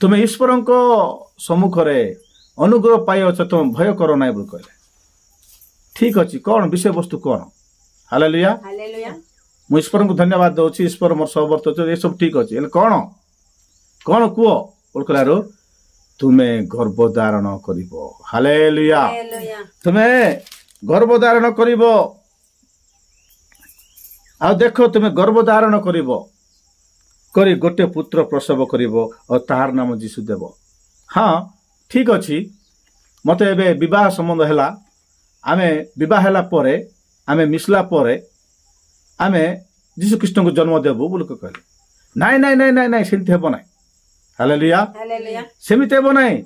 ତୁମେ ଈଶ୍ୱରଙ୍କ ସମ୍ମୁଖରେ ଅନୁଗ୍ରହ ପାଇଅଛ, ତୁମେ ଭୟ କର ନାହିଁ ବୋଲି କହିଲେ। ଠିକ ଅଛି, କ'ଣ ବିଷୟବସ୍ତୁ କ'ଣ? ହାଲେଲୁୟା। ମୁଁ ଈଶ୍ୱରଙ୍କୁ ଧନ୍ୟବାଦ ଦେଉଛି। ଈଶ୍ୱର ମୋର ସହବର୍ତ୍ତ ଅଛି, ଏସବୁ ଠିକ ଅଛି। ହେଲେ କ'ଣ କ'ଣ କୁହ ବୋଲି କହିଲାରୁ ତୁମେ ଗର୍ଭଧାରଣ କରିବ। ହାଲେଲୁୟା। ତୁମେ ଗର୍ଭଧାରଣ କରିବ। ଆଉ ଦେଖ, ତୁମେ ଗର୍ଭଧାରଣ କରିବ କରି ଗୋଟେ ପୁତ୍ର ପ୍ରସବ କରିବ ଆଉ ତାହାର ନାମ ଯୀଶୁ ଦେବ। ହଁ ଠିକ ଅଛି, ମୋତେ ଏବେ ବିବାହ ସମ୍ବନ୍ଧ ହେଲା। ଆମେ ବିବାହ ହେଲା ପରେ, ଆମେ ମିଶିଲା ପରେ ଆମେ ଯୀଶୁ ଖ୍ରୀଷ୍ଟଙ୍କୁ ଜନ୍ମ ଦେବୁ ବୋଲି କହିଲେ। ନାଇଁ ନାଇଁ ନାଇଁ ନାଇଁ ନାଇଁ, ସେମିତି ହେବ ନାହିଁ। ହାଲେଲୁୟା। ସେମିତି ହେବ ନାହିଁ।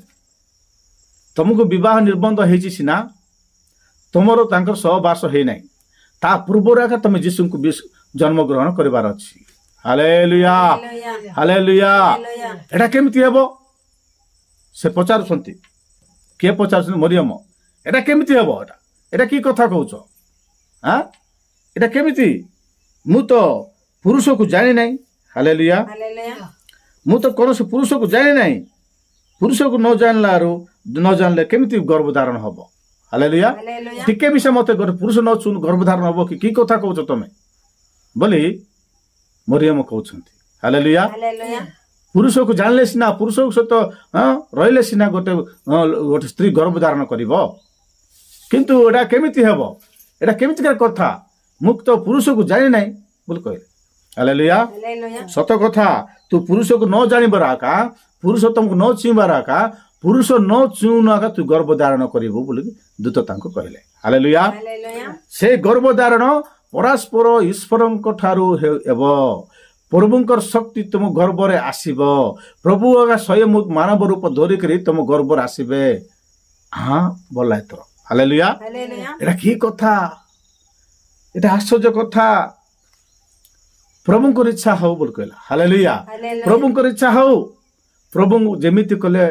ତମକୁ ବିବାହ ନିର୍ବନ୍ଧ ହେଇଛି ସିନା, ତୁମର ତାଙ୍କର ସହବାସ ହେଇନାହିଁ। ତା ପୂର୍ବରୁ ଆକା ତମେ ଯୀଶୁଙ୍କୁ ଜନ୍ମ ଗ୍ରହଣ କରିବାର ଅଛି। Hallelujah hallelujah. ଏଟା କେମିତି ହେବ? ସେ ପଚାରୁଛନ୍ତି। କିଏ ପଚାରୁଛନ୍ତି? ମରିୟମ। ଏଟା କେମିତି ହେବ? ଏଟା କି କଥା କହୁଛ? ଏଟା କେମିତି? ମୁଁ ତ ପୁରୁଷକୁ ଜାଣି ନାହିଁ। ହାଲେଲୁୟା। ମୁଁ ତ କୌଣସି ପୁରୁଷକୁ ଜାଣି ନାହିଁ। ପୁରୁଷକୁ ନ ଜାଣିଲେ କେମିତି ଗର୍ଭଧାରଣ ହବ? ହାଲେଲୁୟା। ଟିକେ ବି ସେ ମତେ ପୁରୁଷ ନ ଗର୍ଭଧାରଣ ହବ କି କଥା କହୁଛ ତମେ ବୋଲି ମରିୟମ କହୁଛନ୍ତି। ହାଲେଲୁୟା। ପୁରୁଷକୁ ଜାଣିଲେ ସିନା, ପୁରୁଷକୁ ସହିତ ରହିଲେ ସିନା ଗୋଟେ ସ୍ତ୍ରୀ ଗର୍ଭଧାରଣ କରିବ। କିନ୍ତୁ ଏଟା କେମିତି ହେବ? ଏଟା କେମିତିକା କଥା? ମୁଁ ତ ପୁରୁଷକୁ ଜାଣି ନାହିଁ ବୋଲି କହିଲେ। ହାଲେଲୁୟା। ସତ କଥା, ତୁ ପୁରୁଷକୁ ନ ଜାଣିବାର ଆକା, ପୁରୁଷ ତମକୁ ନ ଛୁଇଁବାର ଆକା, ପୁରୁଷ ନ ଛୁଉଁନ ଆକା ତୁ ଗର୍ଭଧାରଣ କରିବୁ ବୋଲି ଦୂତ ତାଙ୍କୁ କହିଲେ। ହାଲେଲୁୟା। ସେ ଗର୍ଭଧାରଣ ପରସ୍ପର ଈଶ୍ୱରଙ୍କ ଠାରୁ ହେବ। ପ୍ରଭୁଙ୍କର ଶକ୍ତି ତୁମ ଗର୍ଭରେ ଆସିବ। ପ୍ରଭୁ ଆକା ସ୍ୱୟଂ ମାନବ ରୂପ ଧରିକରି ତୁମ ଗର୍ଭରେ ଆସିବେ। ବୋଲା ଏଥର। ହାଲେଲୁୟା। ଏଟା କି କଥା? এটা আশ্চর্য কথা। প্রভুঙ্কর ইচ্ছা হও বলে কহিলা। হালেলুয়া। প্রভুঙ্কর ইচ্ছা হও। প্রভু যেমিতি কলে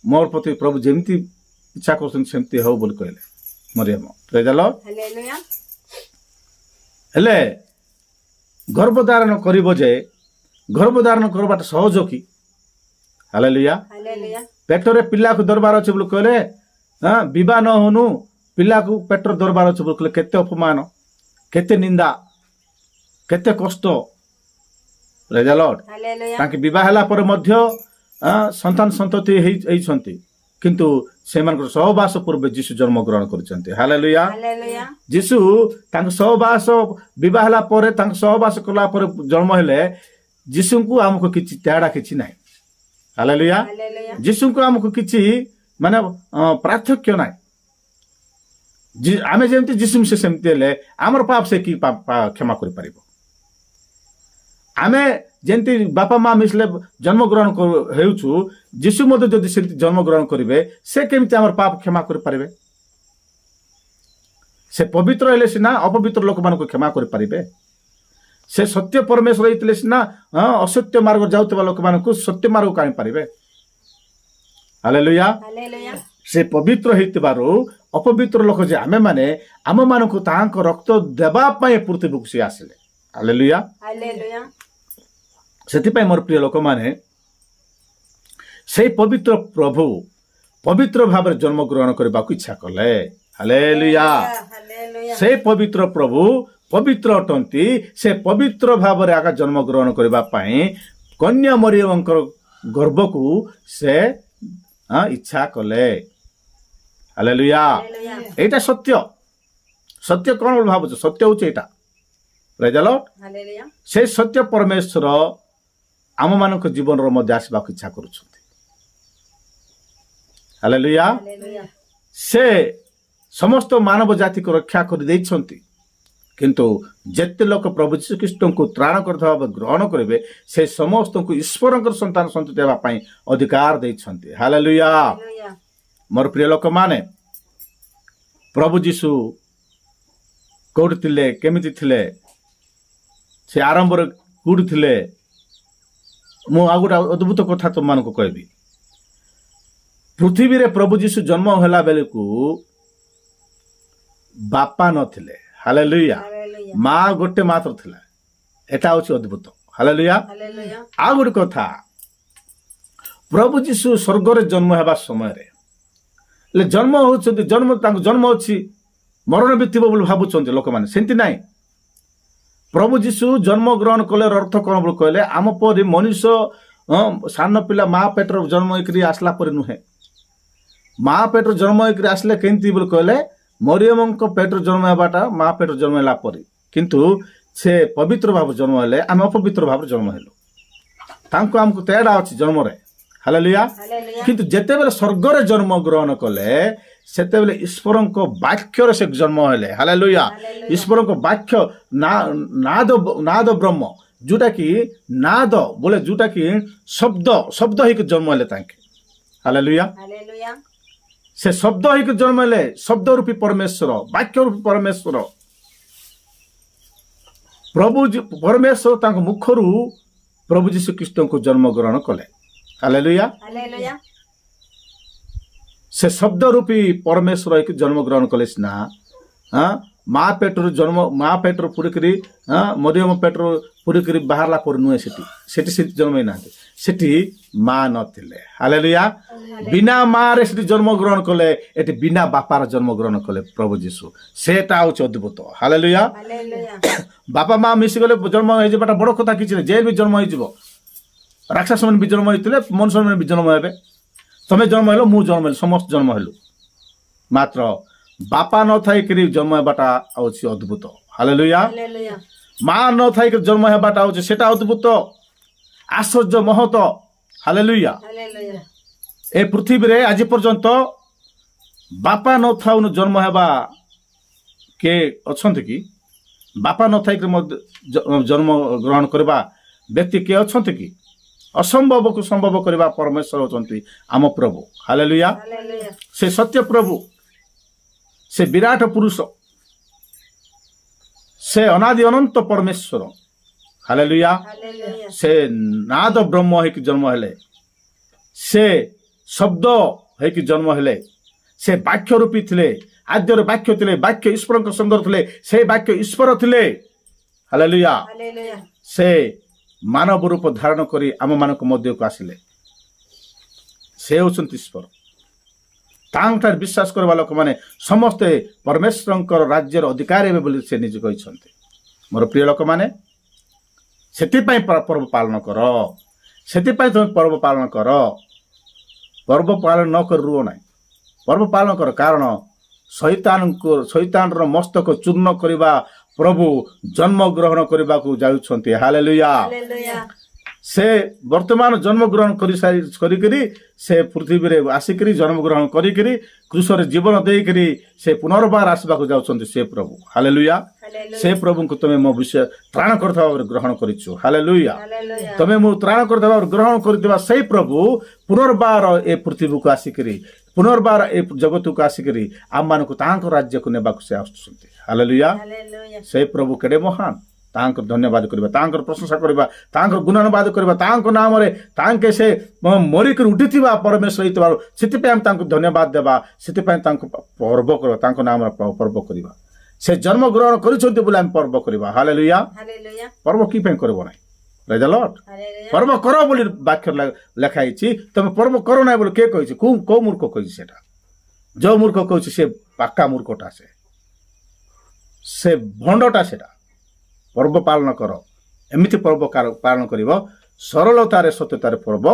মোর প্রতি প্রভু যেমিতি ইচ্ছা করছেন সেমিতি হও বলে কহিলে মরিয়ম। প্রেজ দ লর্ড। হালেলুয়া। হেলে গর্ভধারণ করিব যে, গর্ভধারণ করবাটা সহজ কি? হালেলুয়া। পেটরে পিলাକୁ দরবার ଅଛି ବୋଲି କହିଲେ, ବିବାହ ନ ହଉନୁ ପିଲାକୁ ପେଟର ଦରବାର ଅଛି ବୋଲି କହିଲେ କେତେ ଅପମାନ, କେତେ ନିନ୍ଦା, କେତେ କଷ୍ଟ। ପ୍ରେଜ୍ ଦ ଲର୍ଡ। ତାଙ୍କେ ବିବାହ ହେଲା ପରେ ମଧ୍ୟ ସନ୍ତାନ ସନ୍ତତି ହେଇଛନ୍ତି, କିନ୍ତୁ ସେମାନଙ୍କର ସହବାସ ପୂର୍ବେ ଯୀଶୁ ଜନ୍ମ ଗ୍ରହଣ କରିଛନ୍ତି। ହାଲେଲୁୟା। ଯୀଶୁ ତାଙ୍କ ସହବାସ ବିବାହ ହେଲା ପରେ, ତାଙ୍କ ସହବାସ କଲା ପରେ ଜନ୍ମ ହେଲେ ଯୀଶୁଙ୍କୁ ଆମକୁ କିଛି ତେଡ଼ା କିଛି ନାହିଁ। ହାଲେଲୁୟା। ଯୀଶୁଙ୍କୁ ଆମକୁ କିଛି ମାନେ ପାର୍ଥକ୍ୟ ନାହିଁ। ଆମେ ଯେମିତି ଯୀଶୁ ସେ ସେମିତି ହେଲେ ଆମର ପାପ ସେ କି କ୍ଷମା କରିପାରିବ? ଆମେ ଯେମିତି ବାପା ମା ମିଶିଲେ ଜନ୍ମଗ୍ରହଣ ହେଉଛୁ, ଯୀଶୁ ମଧ୍ୟ ଯଦି ସେମିତି ଜନ୍ମଗ୍ରହଣ କରିବେ, ସେ କେମିତି ଆମର ପାପ କ୍ଷମା କରିପାରିବେ? ସେ ପବିତ୍ର ହେଲେ ସିନା ଅପବିତ୍ର ଲୋକମାନଙ୍କୁ କ୍ଷମା କରିପାରିବେ। ସେ ସତ୍ୟ ପରମେଶ୍ୱର ହେଇଥିଲେ ସିନା ଅସତ୍ୟ ମାର୍ଗ ଯାଉଥିବା ଲୋକମାନଙ୍କୁ ସତ୍ୟ ମାର୍ଗକୁ ଆଣିପାରିବେ। ହାଲେଲୁୟା। ସେ ପବିତ୍ର ହେଇଥିବାରୁ ଅପବିତ୍ର ଲୋକ ଯେ ଆମେମାନେ, ଆମମାନଙ୍କୁ ତାହାଙ୍କ ରକ୍ତ ଦେବା ପାଇଁ ପୃଥିବୀକୁ ସେ ଆସିଲେ। ହାଲେଲୁୟା। ସେଥିପାଇଁ ମୋର ପ୍ରିୟ ଲୋକମାନେ, ସେଇ ପବିତ୍ର ପ୍ରଭୁ ପବିତ୍ର ଭାବରେ ଜନ୍ମଗ୍ରହଣ କରିବାକୁ ଇଚ୍ଛା କଲେ। ହାଲେଲୁୟା। ସେ ପବିତ୍ର ପ୍ରଭୁ ପବିତ୍ର ଅଟନ୍ତି। ସେ ପବିତ୍ର ଭାବରେ ଆକା ଜନ୍ମଗ୍ରହଣ କରିବା ପାଇଁ କନ୍ୟା ମରିୟମଙ୍କର ଗର୍ଭକୁ ସେ ଇଚ୍ଛା କଲେ। ହାଲେଲୁୟା। ଏଇଟା ସତ୍ୟ। ସତ୍ୟ କ'ଣ ବୋଲି ଭାବୁଛ? ସତ୍ୟ ହଉଛି ଏଇଟା। ପ୍ରେଜ୍ ଦ ଲର୍ଡ। ସେ ସତ୍ୟ ପରମେଶ୍ୱର ଆମମାନଙ୍କ ଜୀବନର ମଧ୍ୟ ଆସିବାକୁ ଇଚ୍ଛା କରୁଛନ୍ତି। ହାଲେଲୁୟା। ସେ ସମସ୍ତ ମାନବ ଜାତିକୁ ରକ୍ଷା କରିଦେଇଛନ୍ତି, କିନ୍ତୁ ଯେତେ ଲୋକ ପ୍ରଭୁ ଯୀଶୁ ଖ୍ରୀଷ୍ଟଙ୍କୁ ତ୍ରାଣକର୍ତ୍ତା ଭାବେ ଗ୍ରହଣ କରିବେ, ସେ ସମସ୍ତଙ୍କୁ ଈଶ୍ୱରଙ୍କର ସନ୍ତାନ ସନ୍ତତି ହେବା ପାଇଁ ଅଧିକାର ଦେଇଛନ୍ତି। ହାଲେଲୁୟା। ମୋର ପ୍ରିୟ ଲୋକମାନେ, ପ୍ରଭୁ ଯୀଶୁ କୋଉଠି ଥିଲେ, କେମିତି ଥିଲେ, ସେ ଆରମ୍ଭରେ କୋଉଠି ଥିଲେ? ମୁଁ ଆଉ ଗୋଟେ ଅଦ୍ଭୁତ କଥା ତୁମମାନଙ୍କୁ କହିବି। ପୃଥିବୀରେ ପ୍ରଭୁ ଯୀଶୁ ଜନ୍ମ ହେଲା ବେଳକୁ ବାପା ନଥିଲେ। ହାଲେଲୁୟା। ମା ଗୋଟେ ମାତ୍ର ଥିଲା। ଏଟା ହଉଛି ଅଦ୍ଭୁତ। ହାଲେଲୁୟା। ଆଉ ଗୋଟେ କଥା, ପ୍ରଭୁ ଯୀଶୁ ସ୍ୱର୍ଗରେ ଜନ୍ମ ହେବା ସମୟରେ ହେଲେ ଜନ୍ମ ହେଉଛନ୍ତି ତାଙ୍କ ଜନ୍ମ ଅଛି ମରଣ ବି ଥିବ ବୋଲି ଭାବୁଛନ୍ତି ଲୋକମାନେ, ସେମିତି ନାହିଁ। ପ୍ରଭୁ ଯୀଶୁ ଜନ୍ମ ଗ୍ରହଣ କଲେ ଅର୍ଥ କ'ଣ ବୋଲି କହିଲେ, ଆମ ପରି ମଣିଷ ସାନ ପିଲା ମା ପେଟରୁ ଜନ୍ମ ହେଇକରି ଆସିଲା ପରେ ନୁହେଁ। ମା ପେଟରୁ ଜନ୍ମ ହେଇକରି ଆସିଲେ କେମିତି ବୋଲି କହିଲେ, ମରିୟମଙ୍କ ପେଟରୁ ଜନ୍ମ ହେବାଟା ମା ପେଟରୁ ଜନ୍ମ ହେଲା ପରେ, କିନ୍ତୁ ସେ ପବିତ୍ର ଭାବରେ ଜନ୍ମ ହେଲେ, ଆମେ ଅପବିତ୍ର ଭାବରେ ଜନ୍ମ ହେଲୁ। ତାଙ୍କୁ ଆମକୁ ତେଡ଼ା ଅଛି ଜନ୍ମରେ, ହାଲେଲୁୟା। କିନ୍ତୁ ଯେତେବେଳେ ସ୍ୱର୍ଗରେ ଜନ୍ମ ଗ୍ରହଣ କଲେ ସେତେବେଳେ ଈଶ୍ୱରଙ୍କ ବାକ୍ୟରେ ସେ ଜନ୍ମ ହେଲେ, ହାଲେଲୁୟା। ଈଶ୍ୱରଙ୍କ ବାକ୍ୟ ନାଦ ବ୍ରହ୍ମ, ଯୋଉଟାକି ନାଦ ବୋଲେ ଯୋଉଟାକି ଶବ୍ଦ ହେଇକି ଜନ୍ମ ହେଲେ ତାଙ୍କେ, ହାଲେଲୁୟା। ସେ ଶବ୍ଦ ହେଇକି ଜନ୍ମ ହେଲେ, ଶବ୍ଦ ରୂପୀ ପରମେଶ୍ୱର, ବାକ୍ୟ ରୂପୀ ପରମେଶ୍ୱର। ପ୍ରଭୁ ପରମେଶ୍ୱର ତାଙ୍କ ମୁଖରୁ ପ୍ରଭୁ ଯୀଶୁ ଖ୍ରୀଷ୍ଟଙ୍କୁ ଜନ୍ମ ଗ୍ରହଣ କଲେ, ହାଲେଲୁୟା। ସେ ଶବ୍ଦ ରୂପୀ ପରମେଶ୍ୱର ହେଇକି ଜନ୍ମ ଗ୍ରହଣ କଲେ ସିନା ମା ପେଟରୁ ପୁରିକିରି ମରିୟମ ପେଟରୁ ପୁରିକିରି ବାହାରିଲା ପରେ ନୁହେଁ, ସେଠି ଜନ୍ମ ହେଇନାହାନ୍ତି, ସେଠି ମା ନଥିଲେ, ହାଲେଲୁୟା। ବିନା ମାରେ ସେଠି ଜନ୍ମ ଗ୍ରହଣ କଲେ, ଏଠି ବିନା ବାପାର ଜନ୍ମ ଗ୍ରହଣ କଲେ ପ୍ରଭୁ ଯୀଶୁ। ସେଟା ହଉଛି ଅଦ୍ଭୁତ, ହାଲେଲୁୟା। ବାପା ମା ମିଶିଗଲେ ଜନ୍ମ ହେଇଯିବାଟା ବଡ଼ କଥା କିଛି ନାହିଁ। ଜେଲ୍ ବି ଜନ୍ମ ହେଇଯିବ, ରାକ୍ଷସ ମାନେ ବି ଜନ୍ମ ହେଇଥିଲେ, ମನುಷ್ୟ ମାନେ ବି ଜନ୍ମ ହେବେ। ତମେ ଜନ୍ମ ହେଲ, ମୁଁ ଜନ୍ମ ହେଲି, ସମସ୍ତେ ଜନ୍ମ ହେଲୁ। ମାତ୍ର ବାପା ନଥାଇକିରି ଜନ୍ମ ହେବାଟା ହଉଛି ଅଦ୍ଭୁତ, ହାଲେଲୁୟା। ମା ନଥାଇକିରି ଜନ୍ମ ହେବାଟା ହଉଛି ସେଟା ଅଦ୍ଭୁତ, ଆଶ୍ଚର୍ଯ୍ୟ, ମହତ, ହାଲେଲୁୟା। ଏ ପୃଥିବୀରେ ଆଜି ପର୍ଯ୍ୟନ୍ତ ବାପା ନଥାଉନ ଜନ୍ମ ହେବା କିଏ ଅଛନ୍ତି କି? ବାପା ନଥାଇକିରି ଜନ୍ମ ଗ୍ରହଣ କରିବା ବ୍ୟକ୍ତି କିଏ ଅଛନ୍ତି କି? ଅସମ୍ଭବକୁ ସମ୍ଭବ କରିବା ପରମେଶ୍ୱର ଅଛନ୍ତି ଆମ ପ୍ରଭୁ, ହାଲେଲୁୟା। ସେ ସତ୍ୟ ପ୍ରଭୁ, ସେ ବିରାଟ ପୁରୁଷ, ସେ ଅନାଦି ଅନନ୍ତ ପରମେଶ୍ୱର, ହାଲେଲୁୟା। ସେ ନାଦ ବ୍ରହ୍ମ ହେଇକି ଜନ୍ମ ହେଲେ, ସେ ଶବ୍ଦ ହେଇକି ଜନ୍ମ ହେଲେ, ସେ ବାକ୍ୟ ରୂପୀ ଥିଲେ, ଆଦ୍ୟରେ ବାକ୍ୟ ଥିଲେ, ବାକ୍ୟ ଈଶ୍ୱରଙ୍କ ସଙ୍ଗରେ ଥିଲେ, ସେ ବାକ୍ୟ ଈଶ୍ୱର ଥିଲେ, ହାଲେଲୁୟା। ସେ ମାନବ ରୂପ ଧାରଣ କରି ଆମମାନଙ୍କ ମଧ୍ୟକୁ ଆସିଲେ, ସେ ହେଉଛନ୍ତି ଈଶ୍ୱର। ତାଙ୍କଠାରେ ବିଶ୍ୱାସ କରିବା ଲୋକମାନେ ସମସ୍ତେ ପରମେଶ୍ୱରଙ୍କର ରାଜ୍ୟର ଅଧିକାରୀ ହେବେ ବୋଲି ସେ ନିଜେ କହିଛନ୍ତି। ମୋର ପ୍ରିୟ ଲୋକମାନେ, ସେଥିପାଇଁ ପର୍ବ ପାଳନ କର, ସେଥିପାଇଁ ତୁମେ ପର୍ବ ପାଳନ କର। ପର୍ବ ପାଳନ ନ କରି ରୁହ ନାହିଁ, ପର୍ବ ପାଳନ କର। କାରଣ ଶୈତାନର ମସ୍ତକ ଚୂର୍ଣ୍ଣ କରିବା ପ୍ରଭୁ ଜନ୍ମ ଗ୍ରହଣ କରିବାକୁ ଯାଉଛନ୍ତି, ହାଲେଲୁୟା। ସେ ବର୍ତ୍ତମାନ ଜନ୍ମ ଗ୍ରହଣ କରିକିରି ସେ ପୃଥିବୀରେ ଆସିକିରି ଜନ୍ମଗ୍ରହଣ କରିକିରି କୃଷରେ ଜୀବନ ଦେଇକିରି ସେ ପୁନର୍ବାର ଆସିବାକୁ ଯାଉଛନ୍ତି ସେ ପ୍ରଭୁ, ହାଲେଲୁୟା। ସେ ପ୍ରଭୁଙ୍କୁ ତମେ ମୋ ବିଷୟ ତ୍ରାଣକର୍ତ୍ତା ଭାବରେ ଗ୍ରହଣ କରିଛୁ, ହାଲେଲୁୟା। ତମେ ମୁଁ ତ୍ରାଣକର୍ତ୍ତା ଭାବରେ ଗ୍ରହଣ କରିଥିବା ସେଇ ପ୍ରଭୁ ପୁନର୍ବାର ଏ ପୃଥିବୀକୁ ଆସିକିରି, ପୁନର୍ବାର ଏ ଜଗତକୁ ଆସିକିରି ଆମମାନଙ୍କୁ ତାଙ୍କ ରାଜ୍ୟକୁ ନେବାକୁ ସେ ଆସୁଛନ୍ତି, ହାଲେଲୁୟା। ସେ ପ୍ରଭୁ କେଡ଼େ ମହାନ, ତାଙ୍କର ଧନ୍ୟବାଦ କରିବା, ତାଙ୍କର ପ୍ରଶଂସା କରିବା, ତାଙ୍କର ଗୁଣାନୁବାଦ କରିବା, ତାଙ୍କ ନାମରେ ତାଙ୍କେ ସେ ମରିକରି ଉଠିଥିବା ପରମେଶ୍ୱର ହେଇଥିବାରୁ ସେଥିପାଇଁ ଆମେ ତାଙ୍କୁ ଧନ୍ୟବାଦ ଦେବା, ସେଥିପାଇଁ ତାଙ୍କୁ ପର୍ବ କରିବା, ତାଙ୍କ ନାମରେ ପର୍ବ କରିବା। ସେ ଜନ୍ମ ଗ୍ରହଣ କରିଛନ୍ତି ବୋଲି ଆମେ ପର୍ବ କରିବା, ହାଲେଲୁୟା। ପର୍ବ କି ପାଇଁ କରିବ ନାହିଁ? ପ୍ରେଜ୍ ଦ ଲର୍ଡ। ପର୍ବ କର ବୋଲି ବାକ୍ୟ ଲେଖା ହେଇଛି, ତମେ ପର୍ବ କର ନାହିଁ ବୋଲି କିଏ କହିଛି? କୋଉ ମୂର୍ଖ କହିଛି ସେଟା? ଯୋଉ ମୂର୍ଖ କହିଛି ସେ ପାକା ମୂର୍ଖଟା, ସେ ଭଣ୍ଡଟା। ସେଟା ପର୍ବ ପାଳନ କର, ଏମିତି ପର୍ବ ପାଳନ କରିବ, ସରଳତାରେ ସତ୍ୟତାରେ ପର୍ବ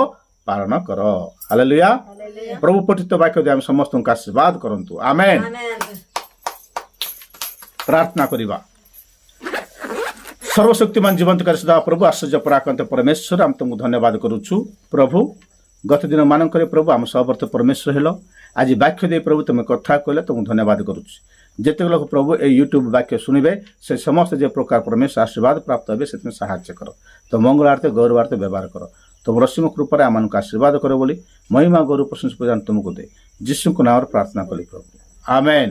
ପାଳନ କର, ହାଲେଲୁୟା। ପ୍ରଭୁ ପଠିତ ବାକ୍ୟ ଦେଇ ଆମେ ସମସ୍ତଙ୍କୁ ଆଶୀର୍ବାଦ କରନ୍ତୁ, ଆମେନ୍। ପ୍ରାର୍ଥନା କରିବା। ସର୍ବଶକ୍ତିମାନ ଜୀବନ୍ତକାରୀ ସଦା ପ୍ରଭୁ, ଆଶ୍ଚର୍ଯ୍ୟ ପରାକ୍ରାନ୍ତ ପରମେଶ୍ୱର, ଆମେ ତୁମକୁ ଧନ୍ୟବାଦ କରୁଛୁ ପ୍ରଭୁ। ଗତ ଦିନ ମାନଙ୍କରେ ପ୍ରଭୁ ଆମ ସହବର୍ତ୍ତ ପରମେଶ୍ୱର ହେଲ, ଆଜି ବାକ୍ୟ ଦେଇ ପ୍ରଭୁ ତୁମେ କଥା କହିଲେ, ତୁମକୁ ଧନ୍ୟବାଦ କରୁଛୁ। ଯେତେକ ଲୋକ ପ୍ରଭୁ এই ୟୁଟ୍ୟୁବ ବାକ୍ୟ ଶୁଣିବେ, ସେ ସମସ୍ତେ ଯେ ପ୍ରକାର ପରମେଶ୍ୱର ଆଶୀର୍ବାଦ ପ୍ରାପ୍ତ ହେବେ, ସେଥିପାଇଁ ସାହାଯ୍ୟ କର। ତ ମଙ୍ଗଳାର୍ଥ ଗୌରବାର୍ଥ ବ୍ୟବହାର କର, ତୁମ ରଶ୍ମି କୃପାରେ ଆମମାନଙ୍କୁ ଆଶୀର୍ବାଦ କର ବୋଲି ମହିମା ଗୌରବ ପ୍ରଶଂସା ତୁମକୁ ଦେ, ଯୀଶୁଙ୍କ ନାମରେ ପ୍ରାର୍ଥନା କଲି ପ୍ରଭୁ, ଆମେନ୍।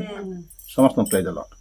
ସମସ୍ତଙ୍କୁ ପ୍ରେଜ୍ ଦ ଲର୍ଡ।